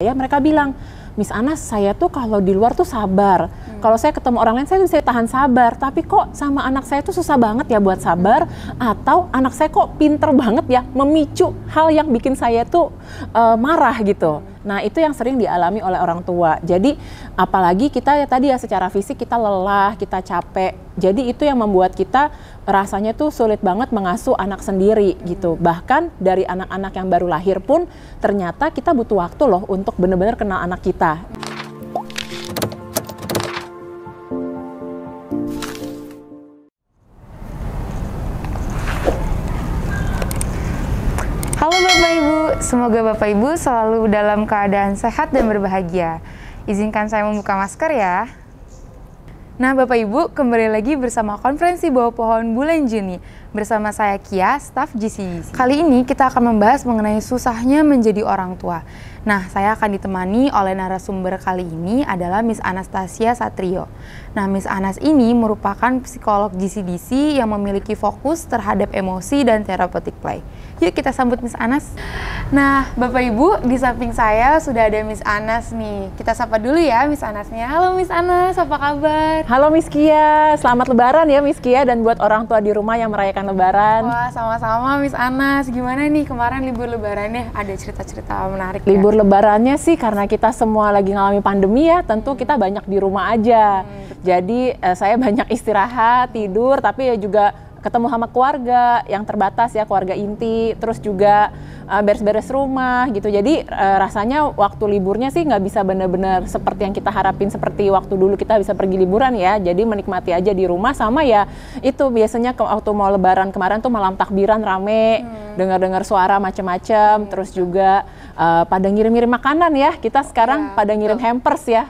Ya mereka bilang, Miss Anas, saya tuh kalau di luar tuh sabar. Kalau saya ketemu orang lain saya bisa tahan sabar, tapi kok sama anak saya tuh susah banget ya buat sabar, atau anak saya kok pinter banget ya memicu hal yang bikin saya tuh marah gitu. Nah itu yang sering dialami oleh orang tua. Jadi apalagi kita ya tadi ya secara fisik kita lelah, kita capek. Jadi itu yang membuat kita rasanya tuh sulit banget mengasuh anak sendiri gitu. Bahkan dari anak-anak yang baru lahir pun ternyata kita butuh waktu loh untuk benar-benar kenal anak kita. Halo Bapak Ibu, semoga Bapak Ibu selalu dalam keadaan sehat dan berbahagia. Izinkan saya membuka masker ya. Nah Bapak Ibu, kembali lagi bersama konferensi bawah pohon bulan Juni bersama saya Kia, staf GCDC. Kali ini kita akan membahas mengenai susahnya menjadi orang tua. Nah, saya akan ditemani oleh narasumber kali ini adalah Miss Anastasia Satrio. Nah, Miss Anas ini merupakan psikolog GCDC yang memiliki fokus terhadap emosi dan therapeutic play. Yuk kita sambut Miss Anas. Nah, Bapak Ibu, di samping saya sudah ada Miss Anas nih. Kita sapa dulu ya Miss Anasnya. Halo Miss Anas, apa kabar? Halo Miss Kia, selamat lebaran ya Miss Kia, dan buat orang tua di rumah yang merayakan lebaran. Wah, sama-sama Miss Anas. Gimana nih kemarin libur lebarannya? Ada cerita-cerita menarik ya? Libur lebarannya sih karena kita semua lagi ngalami pandemi ya, tentu kita banyak di rumah aja. Jadi saya banyak istirahat, tidur, tapi ya juga ketemu sama keluarga yang terbatas ya, keluarga inti, terus juga beres-beres rumah gitu. Jadi rasanya waktu liburnya sih nggak bisa benar-benar seperti yang kita harapin, seperti waktu dulu kita bisa pergi liburan ya. Jadi menikmati aja di rumah, sama ya itu biasanya waktu mau lebaran kemarin tuh malam takbiran rame, dengar-dengar suara macam-macam, terus juga pada ngirim-ngirim makanan ya. Kita sekarang pada ngirim hampers ya.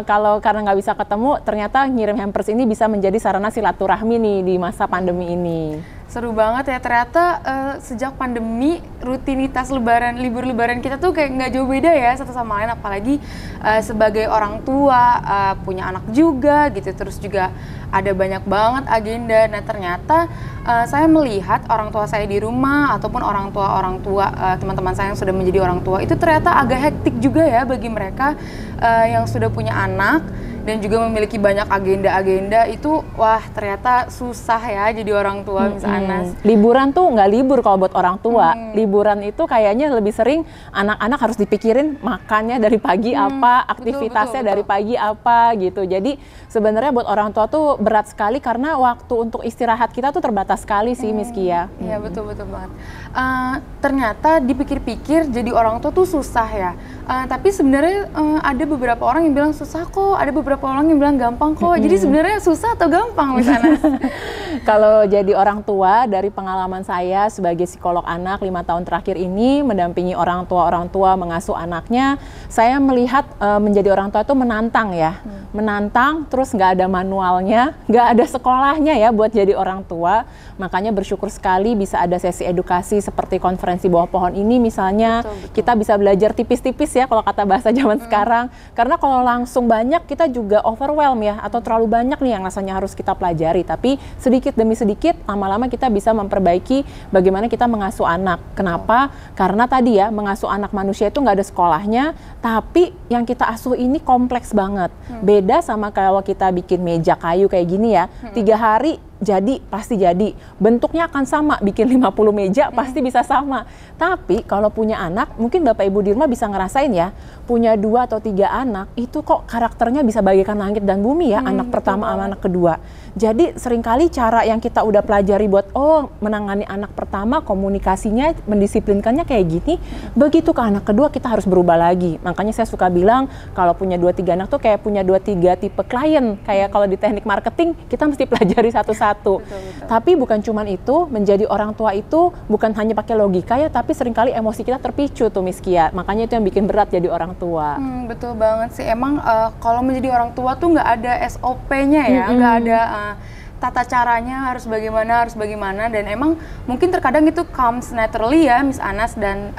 Kalau karena nggak bisa ketemu, ternyata ngirim hampers ini bisa menjadi sarana silaturahmi nih di masa pandemi ini. Seru banget ya, ternyata sejak pandemi rutinitas libur lebaran kita tuh kayak nggak jauh beda ya satu sama lain, apalagi sebagai orang tua, punya anak juga gitu, terus juga ada banyak banget agenda. Nah ternyata saya melihat orang tua saya di rumah ataupun orang tua teman-teman saya yang sudah menjadi orang tua itu ternyata agak hektik juga ya bagi mereka yang sudah punya anak dan juga memiliki banyak agenda-agenda. Itu wah ternyata susah ya jadi orang tua Miss Anas. Liburan tuh nggak libur kalau buat orang tua. Liburan itu kayaknya lebih sering anak-anak harus dipikirin makannya dari pagi apa, aktivitasnya betul. dari pagi apa gitu. Jadi sebenarnya buat orang tua tuh berat sekali karena waktu untuk istirahat kita tuh terbatas sekali sih Miss Kia. Iya betul banget. Ternyata dipikir-pikir jadi orang tua tuh susah ya. Tapi sebenarnya ada beberapa orang yang bilang susah kok, ada beberapa orang yang bilang gampang kok. Jadi sebenarnya susah atau gampang Miss Anas? Kalau jadi orang tua, dari pengalaman saya sebagai psikolog anak 5 tahun terakhir ini mendampingi orang tua mengasuh anaknya, saya melihat menjadi orang tua itu menantang ya. Menantang, terus nggak ada manualnya, nggak ada sekolahnya ya buat jadi orang tua. Makanya bersyukur sekali bisa ada sesi edukasi seperti konferensi bawah pohon ini misalnya. Betul. Kita bisa belajar tipis-tipis ya kalau kata bahasa zaman sekarang. Karena kalau langsung banyak kita juga overwhelm ya, atau terlalu banyak nih yang rasanya harus kita pelajari. Tapi sedikit demi sedikit lama-lama kita bisa memperbaiki bagaimana kita mengasuh anak. Kenapa? Karena tadi ya mengasuh anak manusia itu nggak ada sekolahnya, tapi yang kita asuh ini kompleks banget. Beda sama kalau kita bikin meja kayu kayak gini ya, 3 hari jadi, pasti jadi. Bentuknya akan sama, bikin 50 meja pasti bisa sama. Tapi kalau punya anak, mungkin Bapak Ibu di rumah bisa ngerasain ya, punya 2 atau 3 anak, itu kok karakternya bisa bagaikan langit dan bumi ya, anak pertama sama anak kedua. Jadi seringkali cara yang kita udah pelajari buat, menangani anak pertama, komunikasinya, mendisiplinkannya kayak gini, begitu ke anak kedua kita harus berubah lagi. Makanya saya suka bilang, kalau punya 2-3 anak tuh kayak punya 2-3 tipe klien. Kayak kalau di teknik marketing, kita mesti pelajari satu-satu. Betul. Tapi bukan cuman itu, menjadi orang tua itu bukan hanya pakai logika ya, tapi seringkali emosi kita terpicu tuh Miss Kia. Makanya itu yang bikin berat jadi orang tua. Betul banget sih. Emang kalau menjadi orang tua tuh nggak ada SOP-nya ya, nggak ada tata caranya harus bagaimana, dan emang mungkin terkadang itu comes naturally ya Miss Anas, dan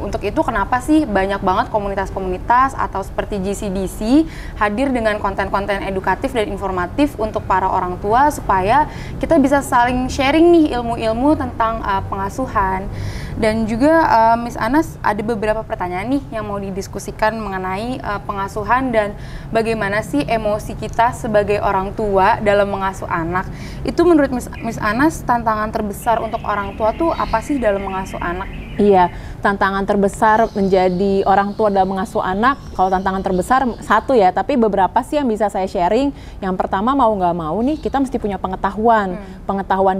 untuk itu kenapa sih banyak banget komunitas-komunitas atau seperti GCDC hadir dengan konten-konten edukatif dan informatif untuk para orang tua supaya kita bisa saling sharing nih ilmu-ilmu tentang pengasuhan. Dan juga Miss Anas ada beberapa pertanyaan nih yang mau didiskusikan mengenai pengasuhan dan bagaimana sih emosi kita sebagai orang tua dalam mengasuh anak. Itu menurut Miss Anas tantangan terbesar untuk orang tua tuh apa sih dalam mengasuh anak? Iya, tantangan terbesar menjadi orang tua dalam mengasuh anak, kalau tantangan terbesar satu ya, tapi beberapa sih yang bisa saya sharing. Yang pertama, mau nggak mau nih, kita mesti punya pengetahuan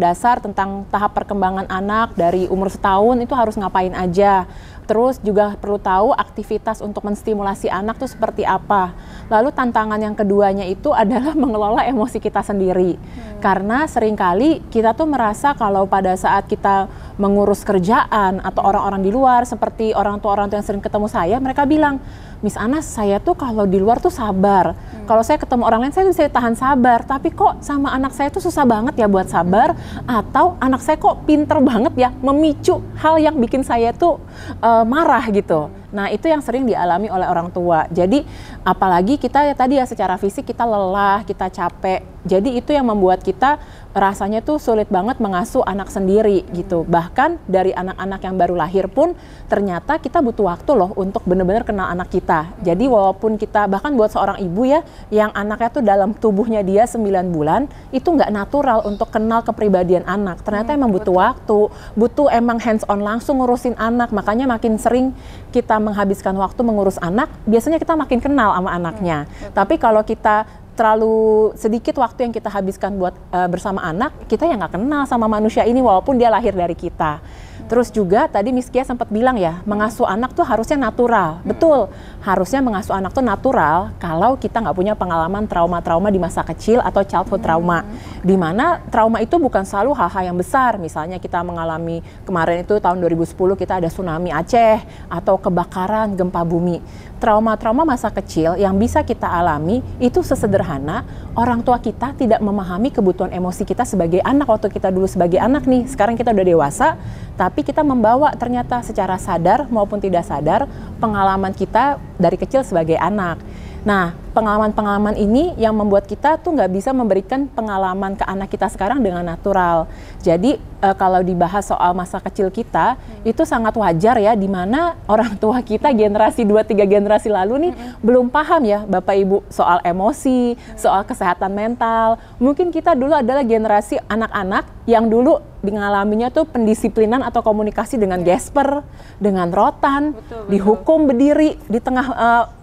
dasar tentang tahap perkembangan anak dari umur setahun itu harus ngapain aja. Terus juga perlu tahu aktivitas untuk menstimulasi anak tuh seperti apa. Lalu tantangan yang keduanya itu adalah mengelola emosi kita sendiri. Karena seringkali kita tuh merasa kalau pada saat kita mengurus kerjaan atau orang-orang di luar, seperti orang tua yang sering ketemu saya, mereka bilang, Miss Anas, saya tuh kalau di luar tuh sabar. Kalau saya ketemu orang lain, saya bisa tahan sabar. Tapi kok sama anak saya tuh susah banget ya buat sabar. Atau anak saya kok pinter banget ya memicu hal yang bikin saya tuh marah gitu. Nah, itu yang sering dialami oleh orang tua. Jadi, apalagi kita ya tadi ya secara fisik kita lelah, kita capek. Jadi, itu yang membuat kita rasanya tuh sulit banget mengasuh anak sendiri gitu. Bahkan dari anak-anak yang baru lahir pun ternyata kita butuh waktu loh untuk benar-benar kenal anak kita. Jadi, walaupun kita, bahkan buat seorang ibu ya, yang anaknya tuh dalam tubuhnya dia 9 bulan, itu nggak natural untuk kenal kepribadian anak. Ternyata emang butuh waktu, butuh emang hands on langsung ngurusin anak. Makanya makin sering kita menghabiskan waktu mengurus anak, biasanya kita makin kenal sama anaknya. Tapi kalau kita terlalu sedikit waktu yang kita habiskan buat bersama anak, kita ya nggak kenal sama manusia ini walaupun dia lahir dari kita. Terus juga tadi Miss Kia sempat bilang ya, mengasuh anak tuh harusnya natural. Betul, harusnya mengasuh anak tuh natural kalau kita nggak punya pengalaman trauma-trauma di masa kecil atau childhood trauma. Di mana trauma itu bukan selalu hal-hal yang besar. Misalnya kita mengalami kemarin itu tahun 2010 kita ada tsunami Aceh atau kebakaran, gempa bumi. Trauma-trauma masa kecil yang bisa kita alami itu sesederhana orang tua kita tidak memahami kebutuhan emosi kita sebagai anak waktu kita dulu sebagai anak nih. Sekarang kita udah dewasa, tapi kita membawa ternyata secara sadar maupun tidak sadar pengalaman kita dari kecil sebagai anak. Nah, pengalaman-pengalaman ini yang membuat kita tuh nggak bisa memberikan pengalaman ke anak kita sekarang dengan natural. Jadi kalau dibahas soal masa kecil kita, itu sangat wajar ya, di mana orang tua kita generasi 2-3 generasi lalu nih belum paham ya Bapak Ibu soal emosi, soal kesehatan mental. Mungkin kita dulu adalah generasi anak-anak yang dulu mengalaminya tuh pendisiplinan atau komunikasi dengan gesper, dengan rotan, dihukum berdiri di tengah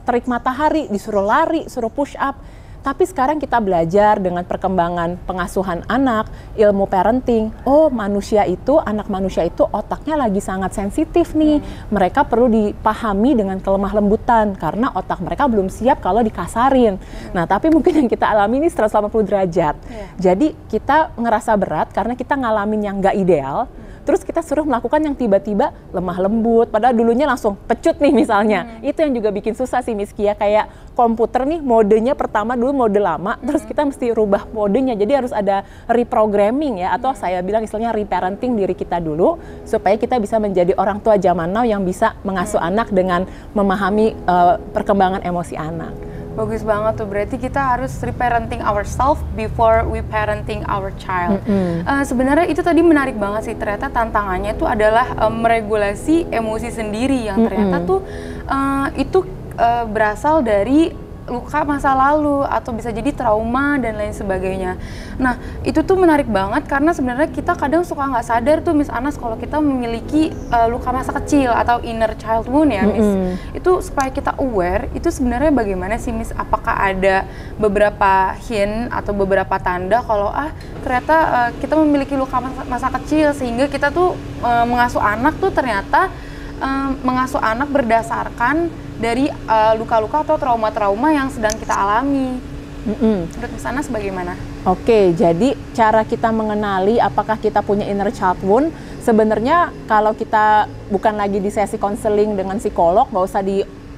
terik matahari, disuruh lari, suruh push up. Tapi sekarang kita belajar dengan perkembangan pengasuhan anak, ilmu parenting. Oh, manusia itu, anak manusia itu otaknya lagi sangat sensitif nih. Mereka perlu dipahami dengan kelemah lembutan karena otak mereka belum siap kalau dikasarin. Nah, tapi mungkin yang kita alami ini 180 derajat. Jadi kita ngerasa berat karena kita ngalamin yang nggak ideal. Terus kita suruh melakukan yang tiba-tiba lemah lembut, padahal dulunya langsung pecut nih misalnya. Itu yang juga bikin susah sih Miss Kia, kayak komputer nih modenya pertama dulu mode lama, terus kita mesti rubah modenya. Jadi harus ada reprogramming ya, atau saya bilang istilahnya reparenting diri kita dulu, supaya kita bisa menjadi orang tua zaman now yang bisa mengasuh anak dengan memahami perkembangan emosi anak. Bagus banget tuh, berarti kita harus reparenting ourselves before we parenting our child. Sebenarnya itu tadi menarik banget sih, ternyata tantangannya itu adalah meregulasi emosi sendiri yang ternyata tuh itu berasal dari luka masa lalu atau bisa jadi trauma dan lain sebagainya. Nah, itu tuh menarik banget karena sebenarnya kita kadang suka nggak sadar tuh Miss Anas kalau kita memiliki luka masa kecil atau inner child wound ya Miss. Itu supaya kita aware, itu sebenarnya bagaimana sih Miss? Apakah ada beberapa hint atau beberapa tanda kalau ternyata kita memiliki luka masa kecil sehingga kita tuh mengasuh anak tuh ternyata mengasuh anak berdasarkan dari luka-luka atau trauma-trauma yang sedang kita alami. Menurut Miss Anas bagaimana? Oke, jadi cara kita mengenali apakah kita punya inner child wound, sebenarnya kalau kita bukan lagi di sesi konseling dengan psikolog, nggak usah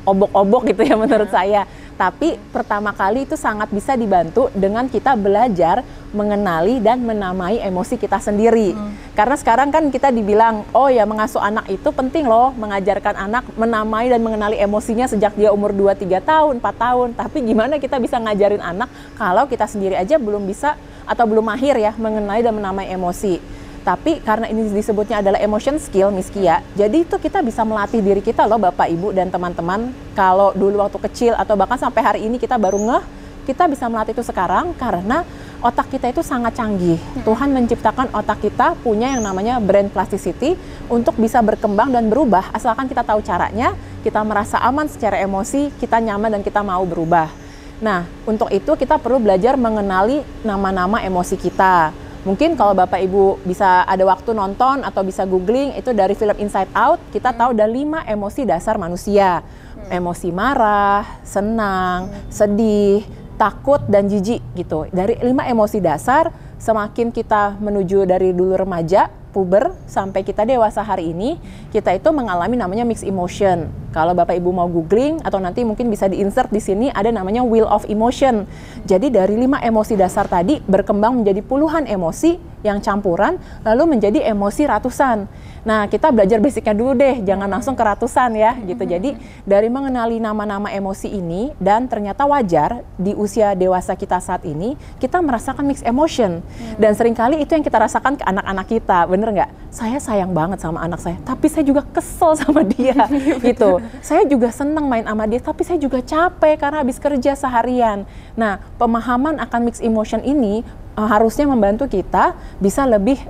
obok-obok gitu ya menurut saya. Tapi pertama kali itu sangat bisa dibantu dengan kita belajar mengenali dan menamai emosi kita sendiri. Karena sekarang kan kita dibilang, oh ya mengasuh anak itu penting loh, mengajarkan anak menamai dan mengenali emosinya sejak dia umur 2-3 tahun, 4 tahun. Tapi gimana kita bisa ngajarin anak kalau kita sendiri aja belum bisa atau belum mahir ya mengenali dan menamai emosi. Tapi karena ini disebutnya adalah emotion skill, Miss Kia, jadi itu kita bisa melatih diri kita loh Bapak, Ibu, dan teman-teman. Kalau dulu waktu kecil atau bahkan sampai hari ini kita baru ngeh, kita bisa melatih itu sekarang karena otak kita itu sangat canggih. Tuhan menciptakan otak kita punya yang namanya brain plasticity untuk bisa berkembang dan berubah, asalkan kita tahu caranya, kita merasa aman secara emosi, kita nyaman dan kita mau berubah. Nah, untuk itu kita perlu belajar mengenali nama-nama emosi kita. Mungkin kalau Bapak Ibu bisa ada waktu nonton atau bisa googling, itu dari film Inside Out, kita tahu ada 5 emosi dasar manusia. Emosi marah, senang, sedih, takut, dan jijik gitu. Dari 5 emosi dasar, semakin kita menuju dari dulu remaja, puber, sampai kita dewasa hari ini, kita itu mengalami namanya mixed emotion. Kalau Bapak Ibu mau googling atau nanti mungkin bisa di-insert di sini ada namanya wheel of emotion. Jadi dari 5 emosi dasar tadi berkembang menjadi puluhan emosi yang campuran lalu menjadi emosi ratusan. Nah, kita belajar basicnya dulu deh, jangan langsung ke ratusan ya gitu. Jadi dari mengenali nama-nama emosi ini dan ternyata wajar di usia dewasa kita saat ini kita merasakan mixed emotion. Dan seringkali itu yang kita rasakan ke anak-anak kita, bener nggak? Saya sayang banget sama anak saya, tapi saya juga kesel sama dia gitu. Saya juga senang main sama dia, tapi saya juga capek karena habis kerja seharian. Nah, pemahaman akan mixed emotion ini harusnya membantu kita bisa lebih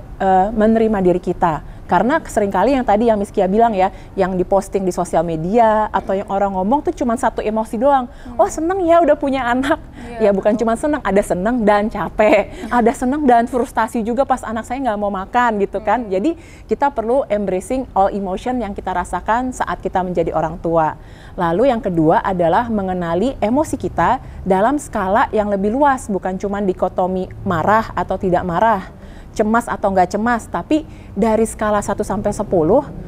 menerima diri kita. Karena seringkali yang tadi yang Miss Kia bilang ya, yang diposting di sosial media atau yang orang ngomong tuh cuma satu emosi doang. Oh seneng ya udah punya anak. Ya bukan cuma seneng, ada seneng dan capek. Ada seneng dan frustasi juga pas anak saya nggak mau makan gitu kan. Jadi kita perlu embracing all emotion yang kita rasakan saat kita menjadi orang tua. Lalu yang kedua adalah mengenali emosi kita dalam skala yang lebih luas. Bukan cuma dikotomi marah atau tidak marah, cemas atau nggak cemas, tapi dari skala 1 sampai 10,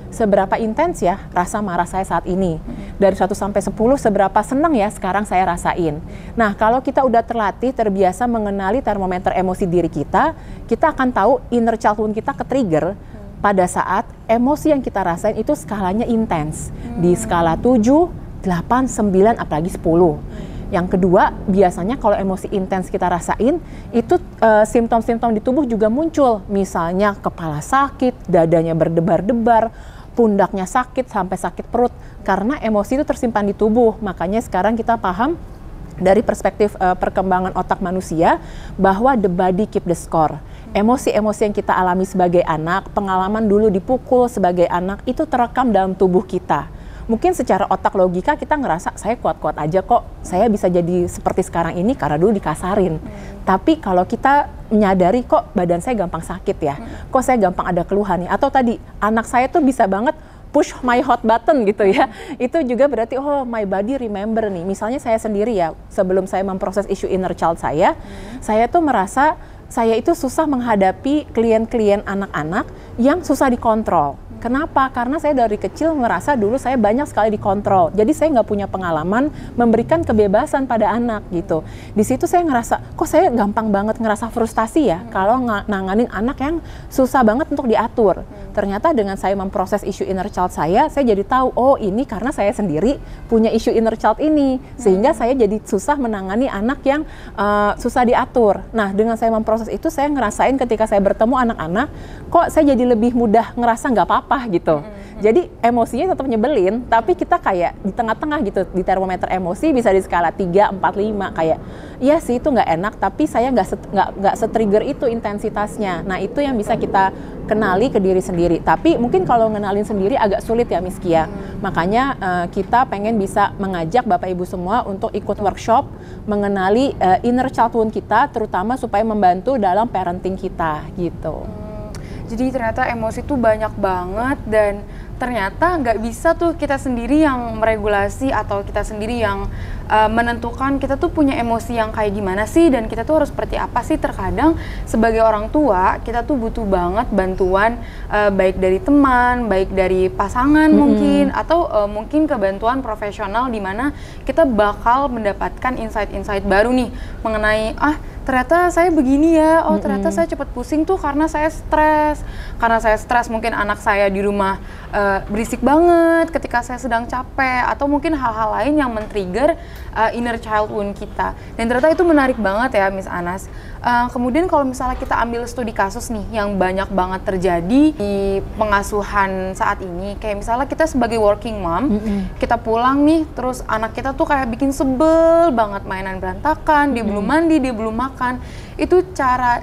seberapa intens ya rasa marah saya saat ini. Dari 1 sampai 10, seberapa senang ya sekarang saya rasain. Nah, kalau kita udah terlatih, terbiasa mengenali termometer emosi diri kita akan tahu inner child wound kita ke-trigger pada saat emosi yang kita rasain itu skalanya intens. Di skala 7, 8, 9, apalagi 10. Yang kedua, biasanya kalau emosi intens kita rasain, itu simptom-simptom di tubuh juga muncul. Misalnya kepala sakit, dadanya berdebar-debar, pundaknya sakit, sampai sakit perut. Karena emosi itu tersimpan di tubuh. Makanya sekarang kita paham dari perspektif perkembangan otak manusia, bahwa the body keep the score. Emosi-emosi yang kita alami sebagai anak, pengalaman dulu dipukul sebagai anak, itu terekam dalam tubuh kita. Mungkin secara otak logika kita ngerasa saya kuat-kuat aja kok, saya bisa jadi seperti sekarang ini karena dulu dikasarin. Tapi kalau kita menyadari kok badan saya gampang sakit ya, kok saya gampang ada keluhan nih, atau tadi anak saya tuh bisa banget push my hot button gitu ya, itu juga berarti oh my body remember nih. Misalnya saya sendiri ya, sebelum saya memproses isu inner child saya tuh merasa saya itu susah menghadapi klien-klien anak-anak yang susah dikontrol. Kenapa? Karena saya dari kecil merasa dulu saya banyak sekali dikontrol. Jadi saya nggak punya pengalaman memberikan kebebasan pada anak gitu. Di situ saya ngerasa, kok saya gampang banget ngerasa frustasi ya kalau nanganin anak yang susah banget untuk diatur. Ternyata dengan saya memproses isu inner child saya jadi tahu, oh ini karena saya sendiri punya isu inner child ini. Sehingga saya jadi susah menangani anak yang susah diatur. Nah, dengan saya memproses itu, saya ngerasain ketika saya bertemu anak-anak, kok saya jadi lebih mudah ngerasa nggak apa-apa gitu. Jadi emosinya tetap nyebelin, tapi kita kayak di tengah-tengah gitu, di termometer emosi bisa di skala 3, 4, 5 kayak iya sih itu nggak enak, tapi saya nggak se-trigger itu intensitasnya. Nah itu yang bisa kita kenali ke diri sendiri. Tapi mungkin kalau ngenalin sendiri agak sulit ya Miss Kia. Makanya kita pengen bisa mengajak Bapak Ibu semua untuk ikut workshop mengenali inner child wound kita, terutama supaya membantu dalam parenting kita gitu. Jadi ternyata emosi tuh banyak banget dan ternyata nggak bisa tuh kita sendiri yang meregulasi atau kita sendiri yang menentukan kita tuh punya emosi yang kayak gimana sih dan kita tuh harus seperti apa sih. Terkadang sebagai orang tua kita tuh butuh banget bantuan baik dari teman, baik dari pasangan mungkin, atau mungkin kebantuan profesional di mana kita bakal mendapatkan insight-insight baru nih mengenai ternyata saya begini ya, ternyata saya cepat pusing tuh karena saya stres. Karena saya stres mungkin anak saya di rumah berisik banget ketika saya sedang capek, atau mungkin hal-hal lain yang men-trigger inner child wound kita. Dan ternyata itu menarik banget ya Miss Anas. Kemudian kalau misalnya kita ambil studi kasus nih yang banyak banget terjadi di pengasuhan saat ini, kayak misalnya kita sebagai working mom, kita pulang nih terus anak kita tuh kayak bikin sebel banget, mainan berantakan, dia belum mandi, dia belum makan. Itu cara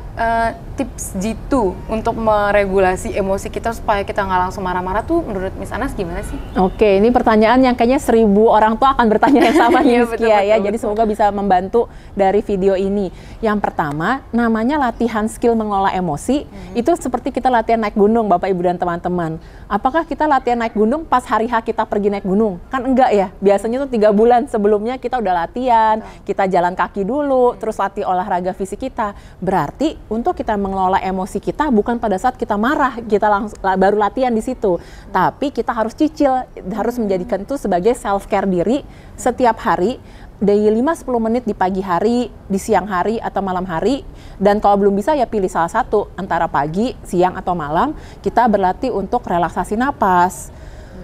tips jitu untuk meregulasi emosi kita supaya kita nggak langsung marah-marah tuh menurut Miss Anas gimana sih? Oke, ini pertanyaan yang kayaknya 1000 orang tua akan bertanya yang sama nih Miss Kia ya. Jadi semoga bisa membantu dari video ini. Yang pertama, namanya latihan skill mengelola emosi. Itu seperti kita latihan naik gunung Bapak Ibu dan teman-teman. Apakah kita latihan naik gunung pas hari H kita pergi naik gunung? Kan enggak ya. Biasanya tuh 3 bulan sebelumnya kita udah latihan, kita jalan kaki dulu, terus latih olahraga fisik kita. Berarti untuk kita mengelola emosi kita bukan pada saat kita marah, kita langsung baru latihan di situ. Tapi kita harus cicil, harus menjadikan itu sebagai self care diri setiap hari. Daily 5-10 menit di pagi hari, di siang hari, atau malam hari. Dan kalau belum bisa ya pilih salah satu, antara pagi, siang, atau malam. Kita berlatih untuk relaksasi napas.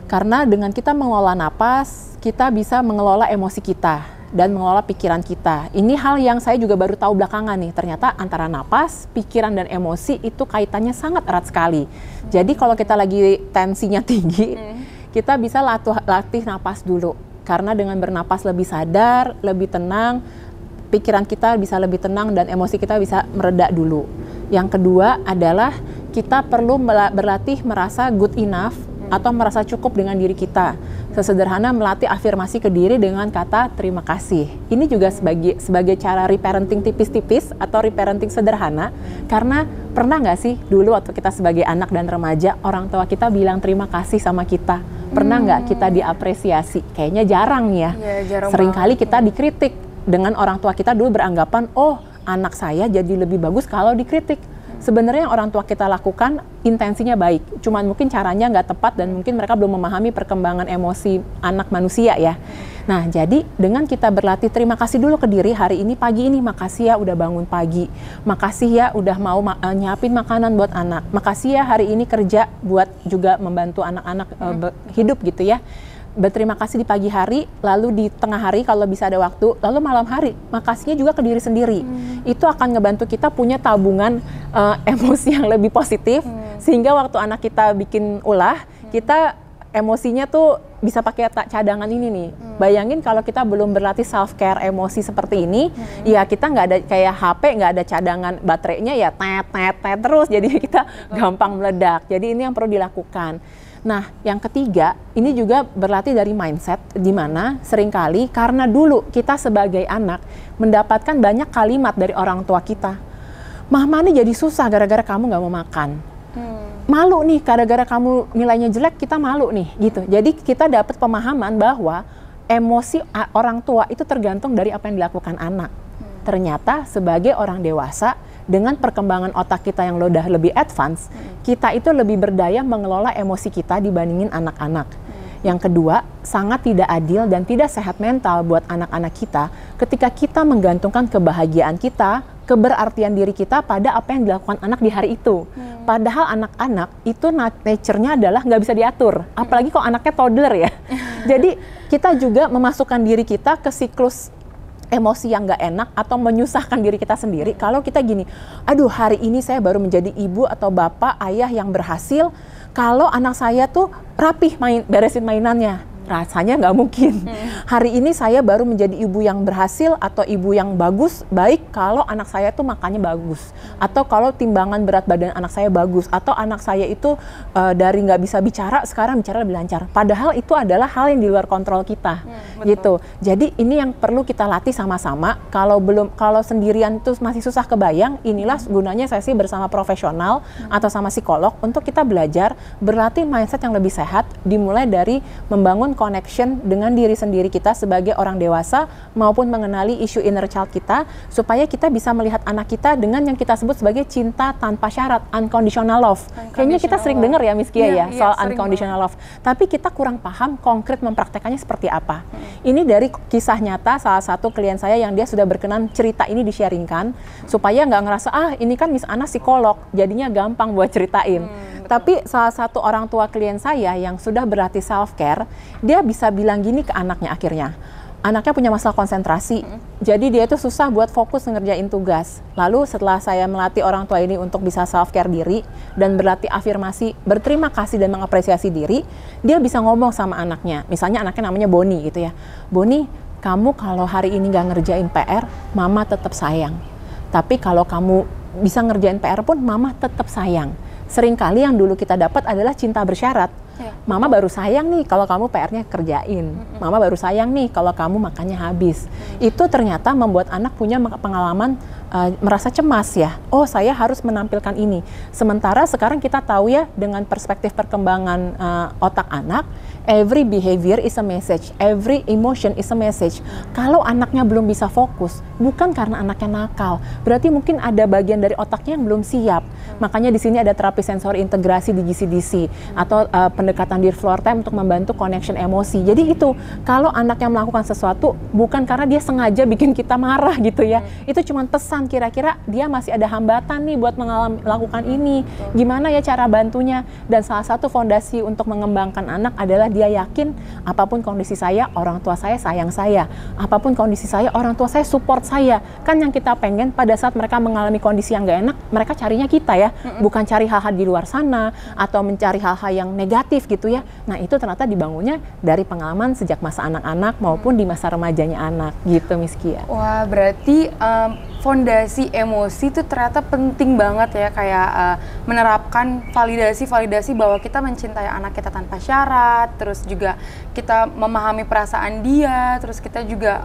Karena dengan kita mengelola napas, kita bisa mengelola emosi kita dan mengelola pikiran kita. Ini hal yang saya juga baru tahu belakangan nih. Ternyata antara napas, pikiran, dan emosi itu kaitannya sangat erat sekali. Jadi kalau kita lagi tensinya tinggi, kita bisa latih napas dulu. Karena dengan bernapas lebih sadar, lebih tenang, pikiran kita bisa lebih tenang dan emosi kita bisa mereda dulu. Yang kedua adalah kita perlu berlatih merasa good enough atau merasa cukup dengan diri kita. Sesederhana melatih afirmasi ke diri dengan kata terima kasih. Ini juga sebagai cara reparenting tipis-tipis atau reparenting sederhana. Karena pernah nggak sih dulu waktu kita sebagai anak dan remaja, orang tua kita bilang terima kasih sama kita? Pernah nggak kita diapresiasi? Kayaknya jarang ya. Seringkali kita dikritik. Dengan orang tua kita dulu beranggapan, oh anak saya jadi lebih bagus kalau dikritik. Sebenarnya yang orang tua kita lakukan intensinya baik, cuman mungkin caranya nggak tepat dan mungkin mereka belum memahami perkembangan emosi anak manusia ya. Nah, jadi dengan kita berlatih terima kasih dulu ke diri, hari ini pagi ini makasih ya udah bangun pagi, makasih ya udah mau nyiapin makanan buat anak, makasih ya hari ini kerja buat juga membantu anak-anak hidup gitu ya. Berterima kasih di pagi hari, lalu di tengah hari kalau bisa ada waktu, lalu malam hari makasihnya juga ke diri sendiri. Itu akan ngebantu kita punya tabungan emosi yang lebih positif, sehingga waktu anak kita bikin ulah, kita emosinya tuh bisa pakai cadangan ini nih. Bayangin kalau kita belum berlatih self care emosi seperti ini, ya kita nggak ada kayak HP, nggak ada cadangan baterainya ya tet terus, jadi kita gampang meledak. Jadi ini yang perlu dilakukan. Nah, yang ketiga, ini juga berlatih dari mindset, di mana seringkali karena dulu kita sebagai anak mendapatkan banyak kalimat dari orang tua kita. Mama nih jadi susah gara-gara kamu nggak mau makan. Malu nih, gara-gara kamu nilainya jelek, kita malu nih, gitu. Jadi kita dapat pemahaman bahwa emosi orang tua itu tergantung dari apa yang dilakukan anak. Ternyata sebagai orang dewasa, dengan perkembangan otak kita yang udah lebih advance, kita itu lebih berdaya mengelola emosi kita dibandingin anak-anak. Yang kedua, sangat tidak adil dan tidak sehat mental buat anak-anak kita ketika kita menggantungkan kebahagiaan kita, keberartian diri kita pada apa yang dilakukan anak di hari itu. Padahal anak-anak itu nature-nya adalah nggak bisa diatur. Apalagi kalau anaknya toddler ya. Jadi kita juga memasukkan diri kita ke siklus emosi yang nggak enak atau menyusahkan diri kita sendiri kalau kita gini, aduh hari ini saya baru menjadi ibu atau bapak, ayah yang berhasil kalau anak saya tuh rapih beresin mainannya. Rasanya nggak mungkin. Hari ini saya baru menjadi ibu yang berhasil atau ibu yang bagus, baik kalau anak saya tuh makannya bagus, atau kalau timbangan berat badan anak saya bagus, atau anak saya itu dari nggak bisa bicara sekarang bicara lebih lancar. Padahal itu adalah hal yang di luar kontrol kita, gitu. Jadi ini yang perlu kita latih sama-sama. Kalau sendirian itu masih susah kebayang, inilah gunanya sesi bersama profesional atau sama psikolog untuk kita belajar berlatih mindset yang lebih sehat, dimulai dari membangun connection dengan diri sendiri kita sebagai orang dewasa maupun mengenali isu inner child kita supaya kita bisa melihat anak kita dengan yang kita sebut sebagai cinta tanpa syarat, unconditional love. Kayaknya kita sering dengar ya Miss Kia ya soal unconditional love. Tapi kita kurang paham konkret mempraktekannya seperti apa. Ini dari kisah nyata salah satu klien saya yang dia sudah berkenan cerita ini di-sharingkan supaya nggak ngerasa ini kan Miss Ana psikolog jadinya gampang buat ceritain. Tapi salah satu orang tua klien saya yang sudah berlatih self-care, dia bisa bilang gini ke anaknya akhirnya. Anaknya punya masalah konsentrasi, jadi dia itu susah buat fokus ngerjain tugas. Lalu setelah saya melatih orang tua ini untuk bisa self-care diri dan berlatih afirmasi, berterima kasih dan mengapresiasi diri, dia bisa ngomong sama anaknya. Misalnya anaknya namanya Boni gitu ya. Boni, kamu kalau hari ini nggak ngerjain PR, mama tetap sayang. Tapi kalau kamu bisa ngerjain PR pun, mama tetap sayang. Seringkali yang dulu kita dapat adalah cinta bersyarat. Mama baru sayang nih kalau kamu PR-nya kerjain. Mama baru sayang nih kalau kamu makannya habis. Itu ternyata membuat anak punya pengalaman merasa cemas ya. Oh, saya harus menampilkan ini. Sementara sekarang kita tahu ya dengan perspektif perkembangan otak anak, every behavior is a message, every emotion is a message. Kalau anaknya belum bisa fokus, bukan karena anaknya nakal, berarti mungkin ada bagian dari otaknya yang belum siap. Makanya di sini ada terapi sensori integrasi di GCDC atau pendekatan deep floor time untuk membantu connection emosi. Jadi itu, kalau anaknya melakukan sesuatu bukan karena dia sengaja bikin kita marah gitu ya. Itu cuma pesan kira-kira dia masih ada hambatan nih buat melakukan ini. Gimana ya cara bantunya? Dan salah satu fondasi untuk mengembangkan anak adalah dia yakin apapun kondisi saya, orang tua saya sayang saya. Apapun kondisi saya, orang tua saya support saya. Kan yang kita pengen pada saat mereka mengalami kondisi yang gak enak, mereka carinya kita ya. Bukan cari hal-hal di luar sana atau mencari hal-hal yang negatif gitu ya. Nah itu ternyata dibangunnya dari pengalaman sejak masa anak-anak maupun di masa remajanya anak gitu Miss Kia. Wah, berarti fondasi emosi itu ternyata penting banget ya, kayak menerapkan validasi bahwa kita mencintai anak kita tanpa syarat, terus juga kita memahami perasaan dia, terus kita juga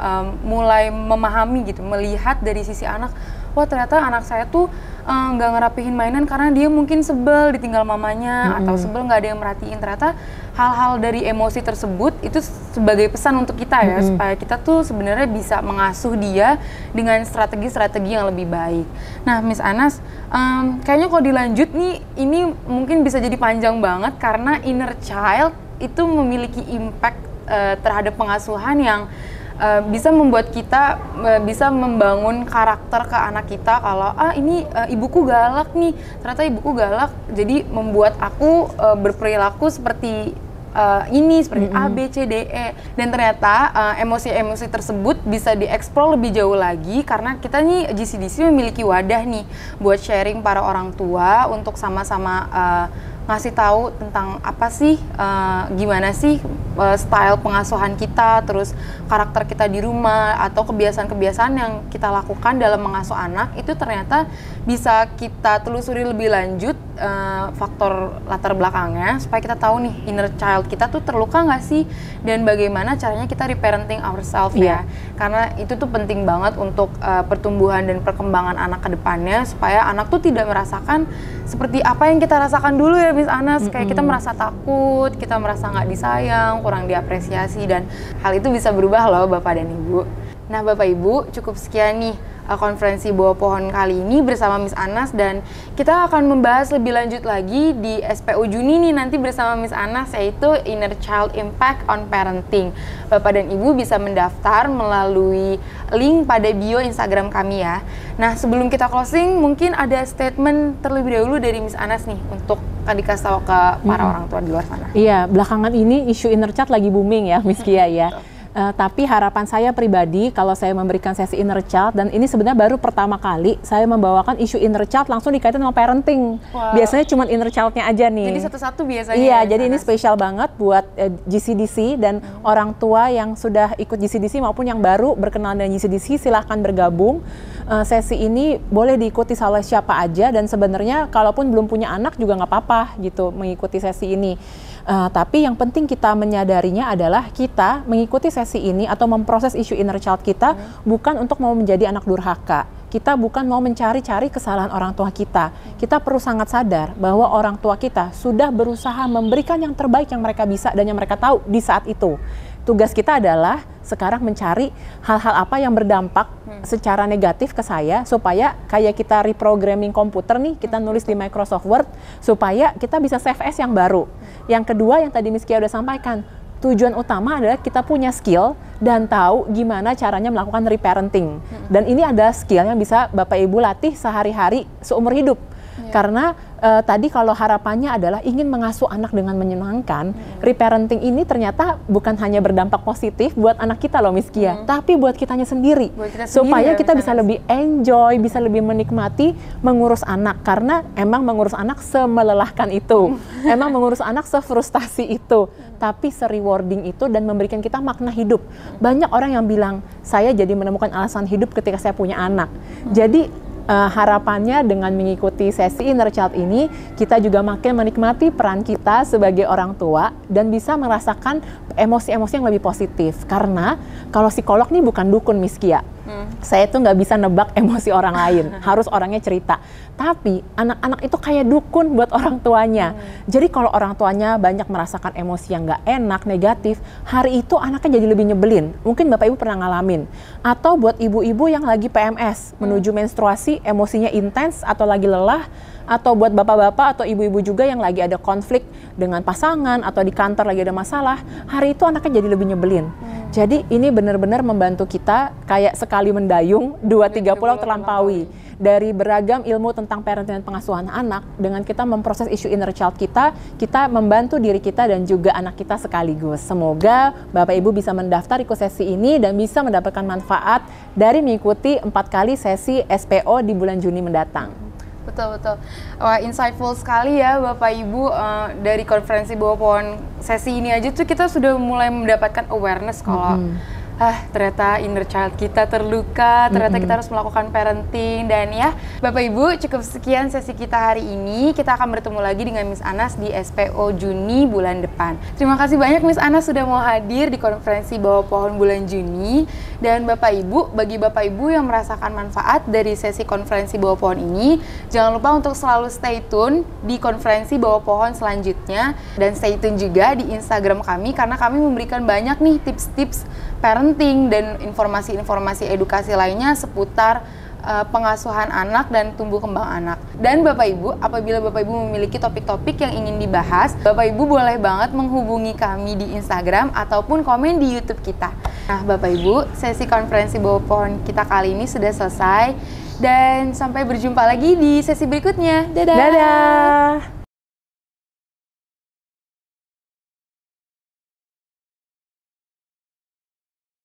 mulai memahami gitu, melihat dari sisi anak, wah ternyata anak saya tuh nggak ngerapihin mainan karena dia mungkin sebel ditinggal mamanya atau sebel nggak ada yang merhatiin. Ternyata hal-hal dari emosi tersebut itu sebagai pesan untuk kita ya, supaya kita tuh sebenarnya bisa mengasuh dia dengan strategi-strategi yang lebih baik. Nah Miss Anas, kayaknya kalau dilanjut nih ini mungkin bisa jadi panjang banget karena inner child itu memiliki impact terhadap pengasuhan yang bisa membuat kita bisa membangun karakter ke anak kita. Kalau ini ibuku galak nih, ternyata ibuku galak, jadi membuat aku berperilaku seperti ini, seperti A, B, C, D, E. Dan ternyata emosi-emosi tersebut bisa dieksplor lebih jauh lagi karena kita nih GCDC memiliki wadah nih buat sharing para orang tua untuk sama-sama ngasih tahu tentang apa sih, gimana sih style pengasuhan kita, terus karakter kita di rumah, atau kebiasaan-kebiasaan yang kita lakukan dalam mengasuh anak, itu ternyata bisa kita telusuri lebih lanjut faktor latar belakangnya, supaya kita tahu nih inner child kita tuh terluka nggak sih, dan bagaimana caranya kita reparenting ourselves ya. Karena itu tuh penting banget untuk pertumbuhan dan perkembangan anak ke depannya, supaya anak tuh tidak merasakan seperti apa yang kita rasakan dulu ya Miss Anas, kayak kita merasa takut, kita merasa nggak disayang, kurang diapresiasi, dan hal itu bisa berubah loh Bapak dan Ibu. Nah Bapak Ibu, cukup sekian nih konferensi Bawah Pohon kali ini bersama Miss Anas, dan kita akan membahas lebih lanjut lagi di SPO Juni nih nanti bersama Miss Anas, yaitu Inner Child Impact on Parenting. Bapak dan Ibu bisa mendaftar melalui link pada bio Instagram kami ya. Nah sebelum kita closing, mungkin ada statement terlebih dahulu dari Miss Anas nih untuk dikasih tahu ke para orang tua di luar sana. Iya, belakangan ini isu inner child lagi booming ya Miss Kia ya. Tapi harapan saya pribadi kalau saya memberikan sesi inner child, dan ini sebenarnya baru pertama kali saya membawakan isu inner child langsung dikaitkan sama parenting. Wow. Biasanya cuma inner child-nya aja nih. Jadi satu-satu biasanya. Iya, ya, jadi ini spesial banget buat GCDC dan orang tua yang sudah ikut GCDC maupun yang baru berkenalan dengan GCDC, silahkan bergabung. Sesi ini boleh diikuti oleh siapa aja, dan sebenarnya kalaupun belum punya anak juga nggak apa-apa gitu mengikuti sesi ini. Tapi yang penting kita menyadarinya adalah kita mengikuti sesi ini atau memproses isu inner child kita bukan untuk mau menjadi anak durhaka. Kita bukan mau mencari-cari kesalahan orang tua kita. Kita perlu sangat sadar bahwa orang tua kita sudah berusaha memberikan yang terbaik yang mereka bisa dan yang mereka tahu di saat itu. Tugas kita adalah sekarang mencari hal-hal apa yang berdampak secara negatif ke saya, supaya kayak kita reprogramming komputer nih, kita nulis di Microsoft Word supaya kita bisa save as yang baru. Yang kedua yang tadi Miss Kia udah sampaikan, tujuan utama adalah kita punya skill dan tahu gimana caranya melakukan reparenting. Dan ini ada skill yang bisa Bapak Ibu latih sehari-hari seumur hidup. Karena tadi kalau harapannya adalah ingin mengasuh anak dengan menyenangkan, reparenting ini ternyata bukan hanya berdampak positif buat anak kita loh Miss Kia, tapi buat kitanya sendiri. Supaya kita bisa lebih enjoy, bisa lebih menikmati mengurus anak. Karena emang mengurus anak semelelahkan itu, emang mengurus anak sefrustasi itu, tapi se-rewarding itu dan memberikan kita makna hidup. Banyak orang yang bilang, saya jadi menemukan alasan hidup ketika saya punya anak. Jadi harapannya dengan mengikuti sesi inner child ini, kita juga makin menikmati peran kita sebagai orang tua dan bisa merasakan emosi-emosi yang lebih positif. Karena kalau psikolog nih bukan dukun Miss Kia. Saya tuh nggak bisa nebak emosi orang lain, harus orangnya cerita. Tapi anak-anak itu kayak dukun buat orang tuanya. Jadi kalau orang tuanya banyak merasakan emosi yang nggak enak, negatif, hari itu anaknya jadi lebih nyebelin. Mungkin Bapak Ibu pernah ngalamin. Atau buat ibu-ibu yang lagi PMS, menuju menstruasi, emosinya intens atau lagi lelah, atau buat bapak-bapak atau ibu-ibu juga yang lagi ada konflik dengan pasangan atau di kantor lagi ada masalah, hari itu anaknya jadi lebih nyebelin. Jadi ini benar-benar membantu kita kayak sekali mendayung, 2-3 pulau terlampaui. Dari beragam ilmu tentang parenting dan pengasuhan anak, dengan kita memproses isu inner child kita membantu diri kita dan juga anak kita sekaligus. Semoga Bapak Ibu bisa mendaftar ikut sesi ini dan bisa mendapatkan manfaat dari mengikuti 4 kali sesi SPO di bulan Juni mendatang. Betul-betul. Wah, insightful sekali ya Bapak Ibu. Dari konferensi bawah pohon sesi ini aja tuh kita sudah mulai mendapatkan awareness kalau ternyata inner child kita terluka, ternyata kita harus melakukan parenting. Dan ya Bapak Ibu, cukup sekian sesi kita hari ini. Kita akan bertemu lagi dengan Miss Anas di SPO Juni bulan depan. Terima kasih banyak Miss Anas sudah mau hadir di konferensi bawah pohon bulan Juni. Dan Bapak Ibu, bagi Bapak Ibu yang merasakan manfaat dari sesi konferensi bawah pohon ini, jangan lupa untuk selalu stay tune di konferensi bawah pohon selanjutnya. Dan stay tune juga di Instagram kami, karena kami memberikan banyak nih tips-tips parenting dan informasi-informasi edukasi lainnya seputar pengasuhan anak dan tumbuh kembang anak. Dan Bapak Ibu, apabila Bapak Ibu memiliki topik-topik yang ingin dibahas, Bapak Ibu boleh banget menghubungi kami di Instagram ataupun komen di YouTube kita. Nah Bapak Ibu, sesi konferensi bawah pohon kita kali ini sudah selesai, dan sampai berjumpa lagi di sesi berikutnya. Dadah! Dadah!